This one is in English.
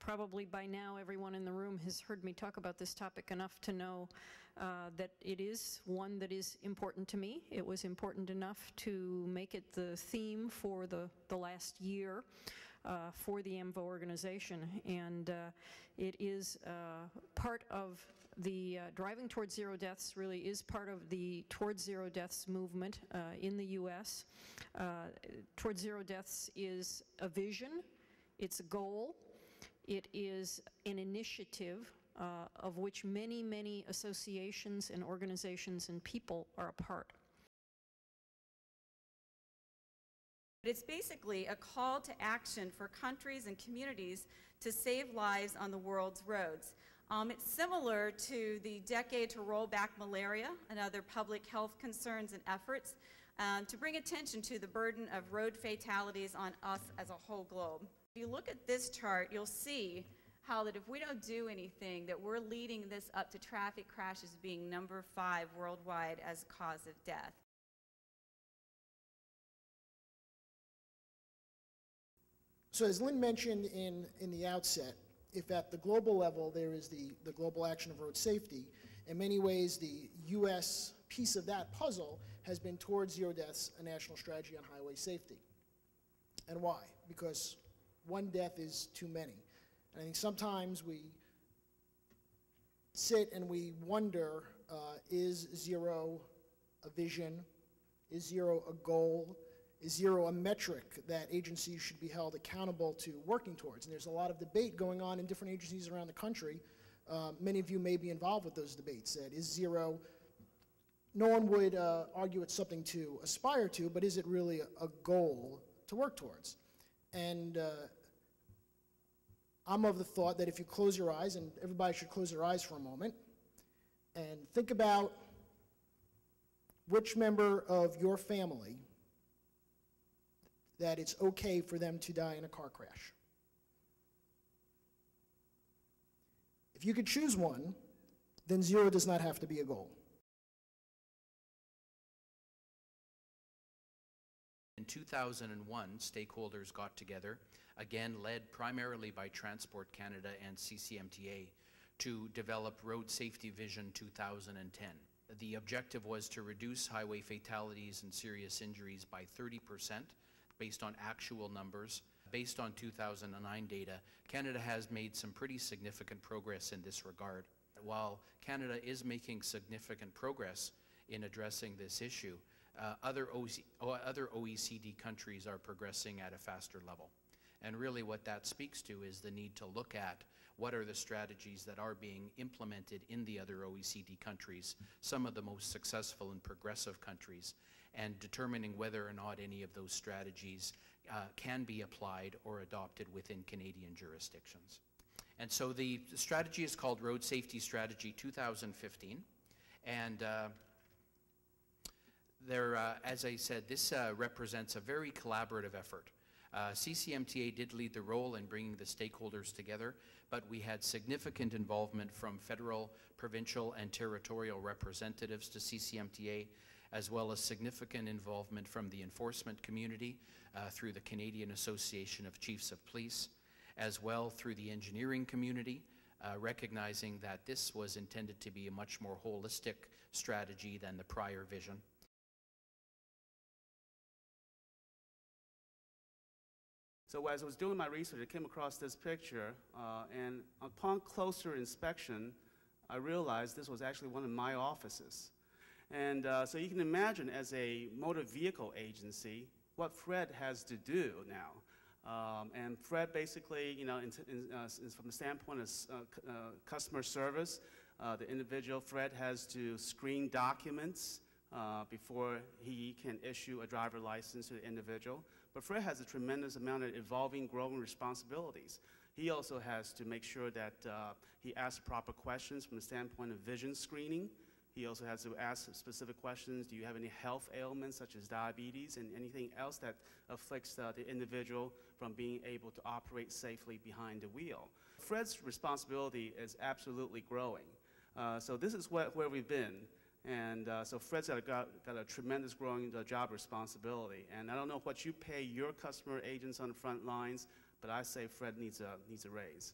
probably by now everyone in the room has heard me talk about this topic enough to know that it is one that is important to me. It was important enough to make it the theme for the last year for the AAMVA organization, and it is part of the Driving Towards Zero Deaths. Really is part of the Towards Zero Deaths movement in the U.S. Towards Zero Deaths is a vision, it's a goal, it is an initiative of which many, many associations and organizations and people are a part. It's basically a call to action for countries and communities to save lives on the world's roads. It's similar to the Decade to Roll Back Malaria and other public health concerns and efforts to bring attention to the burden of road fatalities on us as a whole globe. If you look at this chart, you'll see how that if we don't do anything, that we're leading this up to traffic crashes being number 5 worldwide as a cause of death. So as Lynn mentioned in the outset, if at the global level there is the global action of road safety, in many ways the U.S. piece of that puzzle has been Towards Zero Deaths, a national strategy on highway safety. And why? Because one death is too many. And I think sometimes we sit and we wonder, is zero a vision? Is zero a goal? Is zero a metric that agencies should be held accountable to working towards? And there's a lot of debate going on in different agencies around the country. Many of you may be involved with those debates. That is zero, no one would argue it's something to aspire to, but is it really a goal to work towards? And I'm of the thought that if you close your eyes, and everybody should close their eyes for a moment, and think about which member of your family that it's okay for them to die in a car crash. If you could choose one, then zero does not have to be a goal. In 2001, stakeholders got together, again led primarily by Transport Canada and CCMTA, to develop Road Safety Vision 2010. The objective was to reduce highway fatalities and serious injuries by 30%, based on actual numbers. Based on 2009 data, Canada has made some pretty significant progress in this regard. While Canada is making significant progress in addressing this issue, other OECD countries are progressing at a faster level. And really what that speaks to is the need to look at what are the strategies that are being implemented in the other OECD countries, some of the most successful and progressive countries, and determining whether or not any of those strategies can be applied or adopted within Canadian jurisdictions. And so the strategy is called Road Safety Strategy 2015, and as I said, this represents a very collaborative effort. CCMTA did lead the role in bringing the stakeholders together, but we had significant involvement from federal, provincial, and territorial representatives to CCMTA, as well as significant involvement from the enforcement community through the Canadian Association of Chiefs of Police, as well through the engineering community, recognizing that this was intended to be a much more holistic strategy than the prior vision. So as I was doing my research, I came across this picture, and upon closer inspection, I realized this was actually one of my offices. And so you can imagine, as a motor vehicle agency, what Fred has to do now. And Fred basically, you know, from the standpoint of customer service, the individual, Fred, has to screen documents before he can issue a driver license to the individual. But Fred has a tremendous amount of evolving, growing responsibilities. He also has to make sure that he asks proper questions from the standpoint of vision screening. He also has to ask specific questions. Do you have any health ailments such as diabetes and anything else that afflicts the individual from being able to operate safely behind the wheel? Fred's responsibility is absolutely growing. So this is where we've been. And so Fred's got a tremendous growing job responsibility. And I don't know what you pay your customer agents on the front lines, but I say Fred needs a raise.